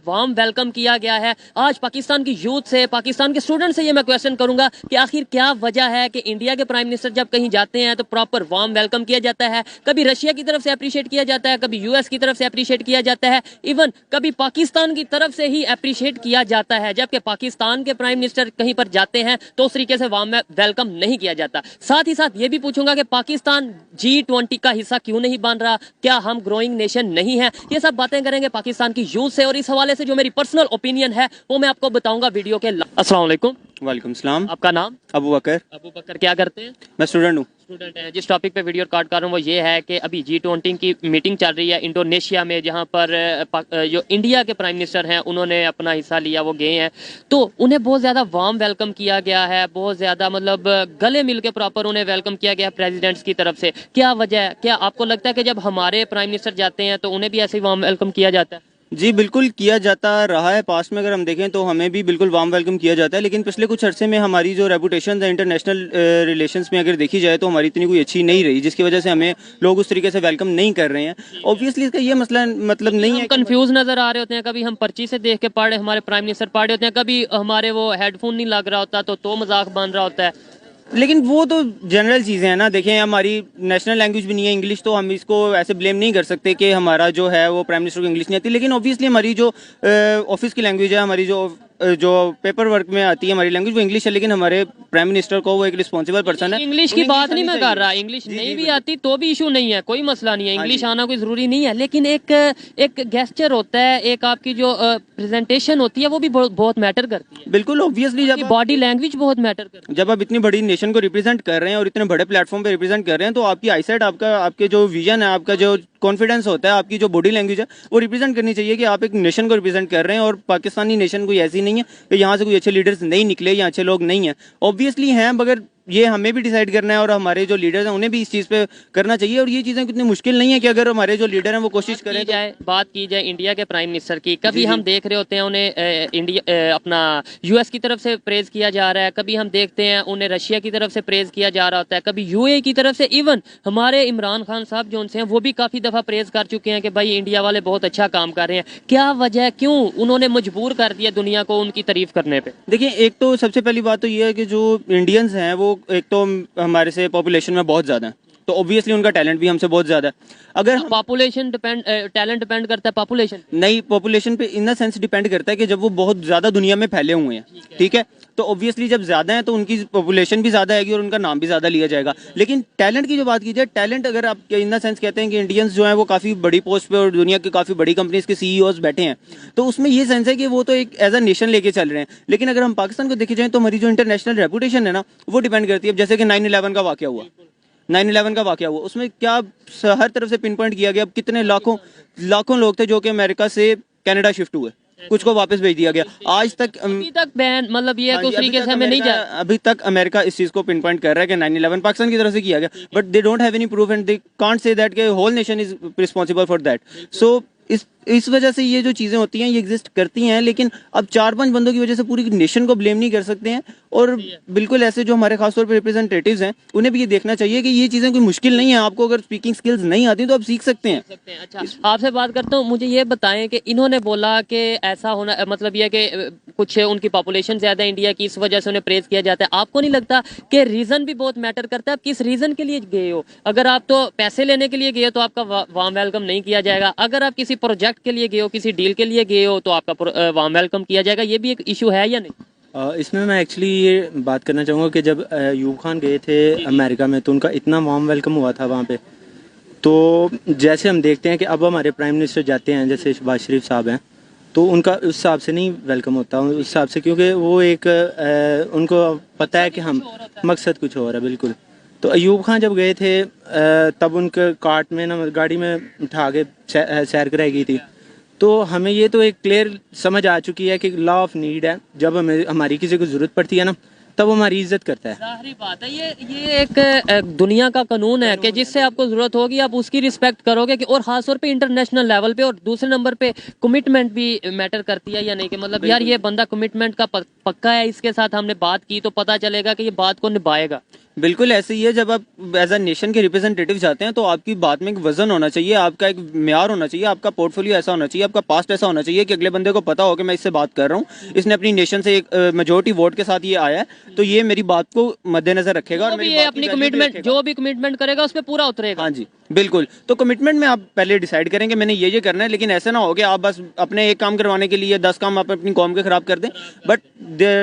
Warm welcome किया गया है। आज पाकिस्तान की यूथ से, पाकिस्तान के स्टूडेंट से ये मैं क्वेश्चन करूंगा कि आखिर क्या वजह है कि इंडिया के प्राइम मिनिस्टर जब कहीं जाते हैं तो प्रॉपर वार्म वेलकम किया जाता है। कभी रशिया की तरफ से अप्रिशिएट किया जाता है, कभी यूएस की तरफ से अप्रिशिएट किया जाता है, इवन कभी पाकिस्तान की तरफ से ही अप्रिशिएट किया जाता है। जबकि पाकिस्तान के प्राइम मिनिस्टर कहीं पर जाते हैं तो उस तरीके से वार्म वेलकम नहीं किया जाता। साथ ही साथ ये भी पूछूंगा कि पाकिस्तान G20 का हिस्सा क्यों नहीं बन रहा, क्या हम ग्रोइंग नेशन नहीं है। ये सब बातें करेंगे पाकिस्तान की यूथ से और इस हवाले से जो मेरी पर्सनल ओपिनियन है वो मैं आपको बताऊंगा वीडियो के। अस्सलाम वालेकुम। वालेकुम सलाम। आपका नाम? अबू बकर। अबू बकर। क्या करते हैं? मैं स्टूडेंट हूँ। स्टूडेंट है। जिस टॉपिक पे वीडियो रिकॉर्ड कर रहा हूँ वो ये है कि अभी G20 की मीटिंग चल रही है इंडोनेशिया में, जहाँ पर जो इंडिया के प्राइम मिनिस्टर हैं उन्होंने अपना हिस्सा लिया, वो गए हैं। तो उन्हें बहुत ज़्यादा वार्म वेलकम किया गया है, बहुत ज़्यादा मतलब गले मिल के प्रॉपर उन्हें वेलकम किया गया है प्रेसिडेंट्स की तरफ से। क्या वजह है? क्या आपको लगता है कि जब हमारे प्राइम मिनिस्टर जाते हैं तो उन्हें भी ऐसे ही वार्म वेलकम किया जाता है? जी बिल्कुल किया जाता रहा है। पास्ट में अगर हम देखें तो हमें भी बिल्कुल वार्म वेलकम किया जाता है, लेकिन पिछले कुछ अरसे में हमारी जो रेपुटेशन है इंटरनेशनल रिलेशंस में अगर देखी जाए तो हमारी इतनी कोई अच्छी नहीं रही, जिसकी वजह से हमें लोग उस तरीके से वेलकम नहीं कर रहे हैं। ऑब्वियसली इसका ये मसला मतलब नहीं है, कंफ्यूज नजर आ रहे होते हैं। कभी हम पर्ची से देख के पढ़े, हमारे प्राइम मिनिस्टर पढ़े होते हैं, कभी हमारे वो हेडफोन नहीं लग रहा होता तो मजाक बन रहा होता है। लेकिन वो तो जनरल चीज़ें हैं ना। देखें, हमारी नेशनल लैंग्वेज भी नहीं है इंग्लिश, तो हम इसको ऐसे ब्लेम नहीं कर सकते कि हमारा जो है वो प्राइम मिनिस्टर को इंग्लिश नहीं आती। लेकिन ऑब्वियसली हमारी जो ऑफिस की लैंग्वेज है, हमारी जो पेपर वर्क में आती है हमारी लैंग्वेज, वो इंग्लिश है। लेकिन हमारे प्राइम मिनिस्टर को वो एक रिस्पॉन्सिबल पर्सन है। इंग्लिश की बात नहीं मैं कर रहा, इंग्लिश नहीं भी आती तो भी इशू नहीं है, कोई मसला नहीं है, इंग्लिश आना कोई जरूरी नहीं है। लेकिन एक गेस्चर होता है, एक आपकी जो प्रेजेंटेशन होती है वो भी बहुत मैटर करती है। बिल्कुल ऑब्वियसली जब बॉडी लैंग्वेज बहुत मैटर करती है। जब आप इतनी बड़ी नेशन को रिप्रेजेंट कर रहे हैं और इतने बड़े प्लेटफॉर्म पे रिप्रेजेंट कर रहे हैं तो आपकी आईसाइट, आपके जो विजन है, आपका जो कॉन्फिडेंस होता है, आपकी जो बॉडी लैंग्वेज है वो रिप्रेजेंट करनी चाहिए कि आप एक नेशन को रिप्रेजेंट कर रहे हैं। और पाकिस्तानी नेशन कोई ऐसी नहीं है कि यहाँ से कोई अच्छे लीडर्स नहीं निकले या अच्छे लोग नहीं हैं। ऑब्वियसली हैं, मगर ये हमें भी डिसाइड करना है और हमारे जो लीडर्स हैं उन्हें भी इस चीज़ पे करना चाहिए। और ये चीज़ें कितनी मुश्किल नहीं है कि अगर हमारे जो लीडर हैं वो कोशिश करें। बात की जाए इंडिया के प्राइम मिनिस्टर की, कभी हम देख रहे होते हैं उन्हें इंडिया अपना यूएस की तरफ से प्रेज किया जा रहा है, कभी हम देखते हैं उन्हें रशिया की तरफ से प्रेज किया जा रहा होता है, कभी यूएई की तरफ से। इवन हमारे इमरान खान साहब जो उनसे हैं वो भी काफ़ी दफ़ा प्रेज कर चुके हैं कि भाई इंडिया वाले बहुत अच्छा काम कर रहे हैं। क्या वजह, क्यों उन्होंने मजबूर कर दिया दुनिया को उनकी तारीफ करने पर? देखिए, एक तो सबसे पहली बात तो ये है कि जो इंडियंस हैं वो एक तो हमारे से पॉपुलेशन में बहुत ज़्यादा है, तो ऑब्वियसली उनका टैलेंट भी हमसे बहुत ज़्यादा है। अगर पॉपुलेशन टैलेंट डिपेंड करता है पॉपुलेशन नहीं, पॉपुलेशन पे इन द सेंस डिपेंड करता है कि जब वो बहुत ज़्यादा दुनिया में फैले हुए हैं, ठीक है, तो ऑब्वियसली जब ज़्यादा है तो उनकी पॉपुलेशन भी ज़्यादा आएगी और उनका नाम भी ज़्यादा लिया जाएगा। लेकिन टैलेंट की जो बात की जाए, टैलेंट अगर आप इन द सेंस कहते हैं कि इंडियंस जो हैं वो काफ़ी बड़ी पोस्ट पे और दुनिया की काफ़ी बड़ी कंपनीज के सीईओज बैठे हैं, तो उसमें ये सेंस है कि वो तो एक एज अ नेशन लेके चल रहे हैं। लेकिन अगर हम पाकिस्तान को देखे जाए तो हमारी जो इंटरनेशनल रेपुटेशन है ना वो डिपेंड करती है। जैसे कि 9/11 का वाक़या हुआ, 9/11 का वाक़या हुआ, उसमें क्या हर तरफ से पिन पॉइंट किया गया। अब कितने लाखों लोग थे जो कि अमेरिका से कनाडा शिफ्ट हुए, कुछ को वापस भेज दिया गया। आज तक अभी तक बैन, मतलब ये उस तरीके से हमें नहीं जा, अभी तक अमेरिका इस चीज को पिन पॉइंट कर रहा है कि 9/11 पाकिस्तान की तरफ से किया गया, but they don't have any proof and they can't say that के whole nation is responsible for that. So इस वजह से ये जो चीज़ें होती हैं ये एग्जिस्ट करती हैं। लेकिन अब 4-5 बंदों की वजह से पूरी नेशन को ब्लेम नहीं कर सकते हैं। और बिल्कुल ऐसे जो हमारे खासतौर पर रिप्रेजेंटेटिव्स हैं उन्हें भी ये देखना चाहिए कि ये चीज़ें कोई मुश्किल नहीं है। आपको अगर स्पीकिंग स्किल्स नहीं आती तो आप सीख सकते हैं। अच्छा, आपसे बात करता हूँ, मुझे ये बताएं कि इन्होंने बोला कि ऐसा होना, मतलब ये कि कुछ उनकी पॉपुलेशन ज़्यादा है इंडिया की, इस वजह से उन्हें प्रेज किया जाता है। आपको नहीं लगता कि रीज़न भी बहुत मैटर करता है? आप किस रीज़न के लिए गए हो? अगर आप तो पैसे लेने के लिए गए हो तो आपका वार्म वेलकम नहीं किया जाएगा। अगर आप किसी प्रोजेक्ट के लिए गए हो, किसी डील के लिए गए हो तो आपका वार्म वेलकम किया जाएगा। ये भी एक इशू है या नहीं? इसमें मैं एक्चुअली ये बात करना चाहूँगा कि जब अयूब खान गए थे अमेरिका में तो उनका इतना वार्म वेलकम हुआ था वहाँ पे। तो जैसे हम देखते हैं कि अब हमारे प्राइम मिनिस्टर जाते हैं, जैसे शहबाज शरीफ साहब हैं, तो उनका उस हिसाब से नहीं वेलकम होता उस हिसाब से, क्योंकि वो एक उनको पता है कि हम मकसद कुछ और है। बिल्कुल। तो अयूब खान जब गए थे तब उनके कार्ट में ना गाड़ी में उठा के सैर कराई गई थी। तो हमें ये तो एक क्लियर समझ आ चुकी है कि लॉ ऑफ नीड है, जब हमें हमारी किसी को ज़रूरत पड़ती है ना तब वो हमारी इज्जत करता है। जाहिर बात है, ये एक दुनिया का कानून है कि जिससे आपको ज़रूरत होगी आप उसकी रिस्पेक्ट करोगे कि, और खास तौर पे इंटरनेशनल लेवल पे। और दूसरे नंबर पे कमिटमेंट भी मैटर करती है या नहीं, कि मतलब यार ये बंदा कमिटमेंट का पक्का है, इसके साथ हमने बात की तो पता चलेगा कि ये बात को निभाएगा। बिल्कुल ऐसे ही है। जब आप एज अ नेशन के रिप्रेजेंटेटिव जाते हैं तो आपकी बात में एक वजन होना चाहिए, आपका एक म्यार होना चाहिए, आपका पोर्टफोलियो ऐसा होना चाहिए, आपका पास्ट ऐसा होना चाहिए कि अगले बंदे को पता हो कि मैं इससे बात कर रहा हूँ, इसने अपनी नेशन से एक मेजोरिटी वोट के साथ ये आया है, तो ये मेरी बात को मद्देनजर रखेगा और जो भी मेरी ये बात की अपनी value भी कमिटमेंट रखेगा। जो भी कमिटमेंट करेगा उस पर पूरा उतरेगा। हाँ जी बिल्कुल। तो कमिटमेंट में आप पहले डिसाइड करेंगे मैंने ये करना है, लेकिन ऐसा ना हो कि आप बस अपने एक काम करवाने के लिए 10 काम आप अपनी कौम के खराब कर दें। बट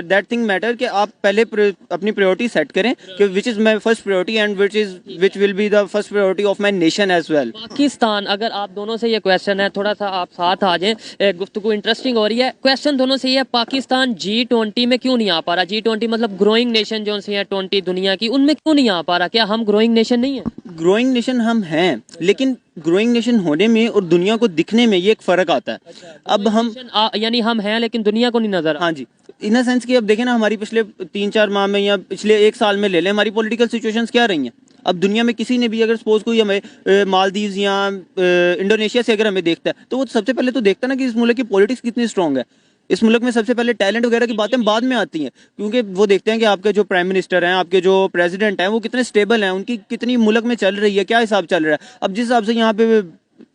दैट थिंग मैटर कि आप पहले अपनी प्रायोरिटी सेट करें कि which is my first priority and which will be the first priority of my nation as well. Pakistan, अगर आप दोनों से ये क्वेश्चन है, थोड़ा सा आप साथ आ जाएं, गुफ्तगू इंटरेस्टिंग हो रही है। क्वेश्चन दोनों से ये है, पाकिस्तान G20 में क्यों नहीं आ पा रहा? G20 मतलब ग्रोइंग नेशन जो सी है 20 दुनिया की, उनमें क्यों नहीं आ पा रहा? क्या हम ग्रोइंग नेशन नहीं है? ग्रोइंग नेशन हम हैं, लेकिन ग्रोइंग नेशन होने में और दुनिया को दिखने में ये एक फर्क आता है। अब हम यानी हम हैं लेकिन दुनिया को नहीं नजर आ। हाँ जी, इन अ सेंस कि अब देखें ना, हमारी पिछले 3-4 माह में या पिछले 1 साल में ले लें, हमारी पॉलिटिकल सिचुएशंस क्या रही हैं। अब दुनिया में किसी ने भी अगर सपोज कोई हमें मालदीव्स या इंडोनेशिया से अगर हमें देखता है तो वो सबसे पहले तो देखता है ना कि इस मुल्क की पॉलिटिक्स कितनी स्ट्रांग है। इस मुल्क में सबसे पहले टैलेंट वगैरह की बातें बाद में आती हैं, क्योंकि वो देखते हैं कि आपके जो प्राइम मिनिस्टर हैं, आपके जो प्रेसिडेंट हैं, वो कितने स्टेबल हैं, उनकी कितनी मुल्क में चल रही है, क्या हिसाब चल रहा है। अब जिस हिसाब से यहाँ पे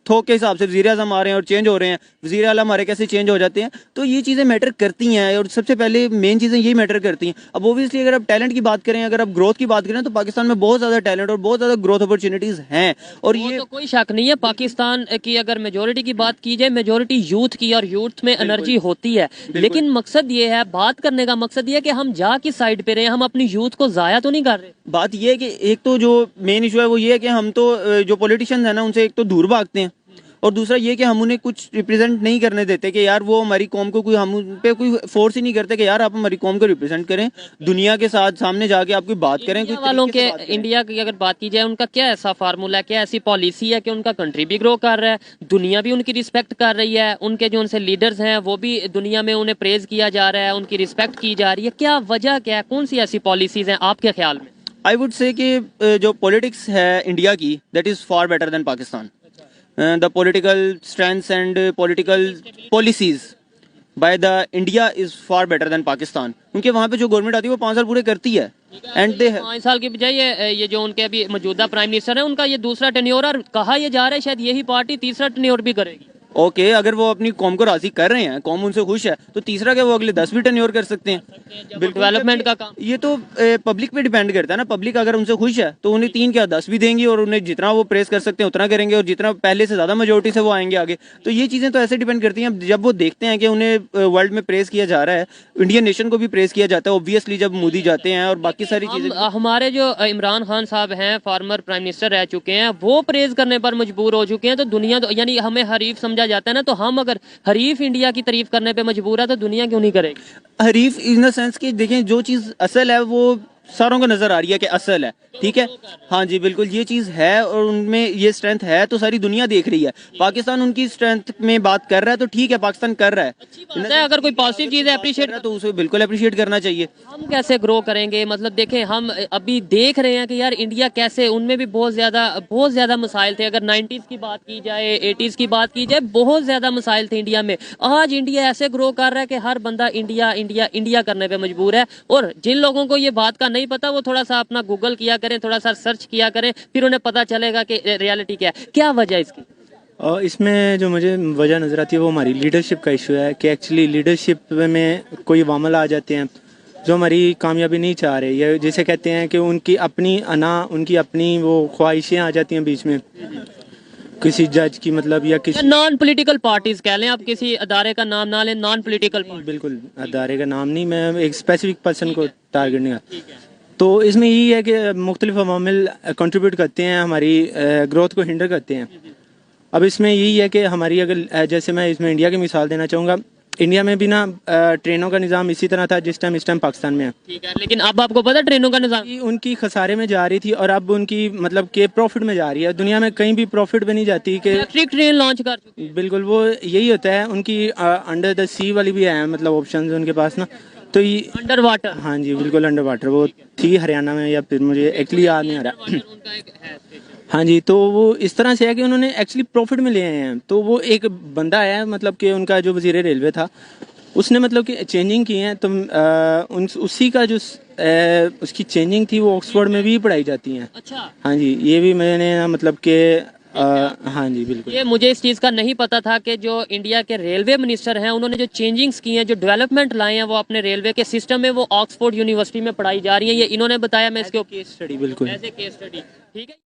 थोक के हिसाब से वज़ीर आज़म आ रहे हैं और चेंज हो रहे हैं, वज़ीर आला हमारे कैसे चेंज हो जाते हैं, तो ये चीज़ें मैटर करती हैं और सबसे पहले मेन चीज़ें यही मैटर करती हैं। अब ओबियसली अगर आप टैलेंट की बात करें, अगर आप ग्रोथ की बात करें, तो पाकिस्तान में बहुत ज़्यादा टैलेंट और बहुत ज़्यादा ग्रोथ अपॉर्चुनिटीज़ हैं। और वो ये तो कोई शक नहीं है। पाकिस्तान की अगर मेजोरिटी की बात की जाए, मेजोरिटी यूथ की, और यूथ में एनर्जी होती है, लेकिन मकसद ये है, बात करने का मकसद ये है कि हम जा किस साइड पे रहे, हम अपनी यूथ को जाया तो नहीं कर रहे। बात ये है कि एक तो जो मेन इशू है वो ये है कि हम तो जो पॉलिटिशियंस हैं ना, उनसे एक तो दूर भागते हैं, और दूसरा ये कि हम उन्हें कुछ रिप्रेजेंट नहीं करने देते कि यार वो हमारी कौम को कोई, हम उन पे कोई फोर्स ही नहीं करते कि यार आप हमारी कौम को रिप्रेजेंट करें, दुनिया के साथ सामने जाके आप कोई बात करें, इंडिया कोई वालों तरीके के, से बात करें। इंडिया की अगर बात की जाए, उनका क्या ऐसा फार्मूला है, क्या ऐसी पॉलिसी है कि उनका कंट्री भी ग्रो कर रहा है, दुनिया भी उनकी रिस्पेक्ट कर रही है, उनके जो उनसे लीडर्स हैं वो भी दुनिया में उन्हें प्रेज किया जा रहा है, उनकी रिस्पेक्ट की जा रही है। क्या वजह क्या है, कौन सी ऐसी पॉलिसीज हैं आपके ख्याल में? आई वुड से कि जो पॉलिटिक्स है इंडिया की, that is far better than Pakistan. The political strengths and political policies by the India is far better than Pakistan, क्योंकि वहाँ पे जो गवर्नमेंट आती है वो 5 साल पूरे करती है एंड दे 5 साल की बजाय ये जो उनके अभी मौजूदा प्राइम मिनिस्टर है, उनका ये दूसरा टेन्योर, और कहा यह जा रहा है शायद यही पार्टी तीसरा टेन्योर भी करेगी। ओके, अगर वो अपनी कौम को राजी कर रहे हैं, कौम उनसे खुश है, तो तीसरा क्या वो अगले 10 भी टेन्योर कर सकते हैं। बिल्कुल, डेवलपमेंट का काम ये तो पब्लिक पे डिपेंड करता है ना। पब्लिक अगर उनसे खुश है तो उन्हें 3 क्या 10 भी देंगी, और उन्हें जितना वो प्रेस कर सकते हैं उतना करेंगे, और जितना पहले से ज्यादा मेजोरिटी से वो आएंगे आगे। तो ये चीजें तो ऐसे डिपेंड करती हैं। जब वो देखते हैं कि उन्हें वर्ल्ड में प्रेस किया जा रहा है, इंडियन नेशन को भी प्रेस किया जाता है ऑब्वियसली, जब मोदी जाते हैं और बाकी सारी चीजें। हमारे जो इमरान खान साहब हैं, फॉर्मर प्राइम मिनिस्टर रह चुके हैं, वो प्रेज करने पर मजबूर हो चुके हैं, तो दुनिया तो, यानी हमें हरीफ समझा जाता है ना, तो हम अगर हरीफ इंडिया की तारीफ करने पे मजबूर है तो दुनिया क्यों नहीं करेगी? हरीफ इन द सेंस कि देखें, जो चीज़ असल है वो सारों को नजर आ रही है कि असल है, ठीक है। हाँ जी बिल्कुल, ये चीज़ है और उनमें ये स्ट्रेंथ है, तो सारी दुनिया देख रही है। पाकिस्तान उनकी स्ट्रेंथ में बात कर रहा है तो ठीक है, पाकिस्तान कर रहा है, अगर कोई पॉजिटिव चीज है अप्रिशिएट, तो उसे बिल्कुल अप्रिशिएट करना चाहिए। हम कैसे ग्रो करेंगे? मतलब देखें, हम अभी देख रहे हैं कि यार इंडिया कैसे, उनमें भी बहुत ज्यादा मसाइल थे। अगर 90s की बात की जाए, 80s की बात की जाए, बहुत ज्यादा मसाइल थे इंडिया में। आज इंडिया ऐसे ग्रो कर रहा है कि हर बंदा इंडिया इंडिया इंडिया करने पे मजबूर है। और जिन लोगों को ये बात का नहीं पता, वो थोड़ा सा अपना गूगल किया करें, थोड़ा सा सर्च किया करें, फिर उन्हें पता चलेगा कि रियलिटी क्या है। क्या वजह इसकी? और इसमें जो मुझे वजह नज़र आती है वो हमारी लीडरशिप का इशू है कि एक्चुअली लीडरशिप में कोई वामल आ जाते हैं जो हमारी कामयाबी नहीं चाह रहे, या जैसे कहते हैं कि उनकी अपनी उनकी अपनी वो ख्वाहिशें आ जाती हैं बीच में किसी जज की, मतलब या किसी नॉन पॉलिटिकल पार्टीज कह लें, आप किसी अदारे का नाम ना लें, नॉन पॉलिटिकल पार्टी। बिल्कुल अदारे का नाम नहीं, मैं एक स्पेसिफिक पर्सन को टारगेट नहीं करता। तो इसमें यही है कि मुख्तलिफ अवामिल कंट्रीब्यूट करते हैं, हमारी ग्रोथ को हिंडर करते हैं। अब इसमें यही है कि हमारी अगर जैसे मैं इसमें इंडिया की मिसाल देना चाहूँगा, इंडिया में भी ना ट्रेनों का निज़ाम इसी तरह था जिस टाइम इस टाइम पाकिस्तान में है, ठीक है, लेकिन अब आपको पता ट्रेनों का निज़ाम उनकी खसारे में जा रही थी और अब उनकी मतलब के प्रॉफिट में जा रही है। दुनिया में कहीं भी प्रॉफिट में नहीं जाती कि इलेक्ट्रिक ट्रेन लॉन्च कर चुके हैं। बिल्कुल वो यही होता है। उनकी अंडर द सी वाली भी है, मतलब ऑप्शन उनके पास ना, तो ये अंडर वाटर, हाँ जी बिल्कुल अंडर वाटर, वो थी हरियाणा में या फिर मुझे एक्चुअली याद नहीं आ रहा। उनका एक है स्टेशन। हाँ जी, तो वो इस तरह से है कि उन्होंने एक्चुअली प्रॉफिट में ले आए हैं। तो वो एक बंदा है, मतलब कि उनका जो वजीर रेलवे था, उसने मतलब कि चेंजिंग की है, तो उसी का जो उसकी चेंजिंग थी वो ऑक्सफोर्ड में भी पढ़ाई जाती हैं। अच्छा, हाँ जी, ये भी मैंने ना मतलब कि हाँ जी बिल्कुल। ये मुझे इस चीज़ का नहीं पता था कि जो इंडिया के रेलवे मिनिस्टर हैं उन्होंने जो चेंजिंग्स की हैं, जो डेवलपमेंट लाए हैं वो अपने रेलवे के सिस्टम में वो ऑक्सफोर्ड यूनिवर्सिटी में पढ़ाई जा रही है। ये इन्होंने बताया, मैं इसके केस स्टडी बिल्कुल। As a case study. ठीक है।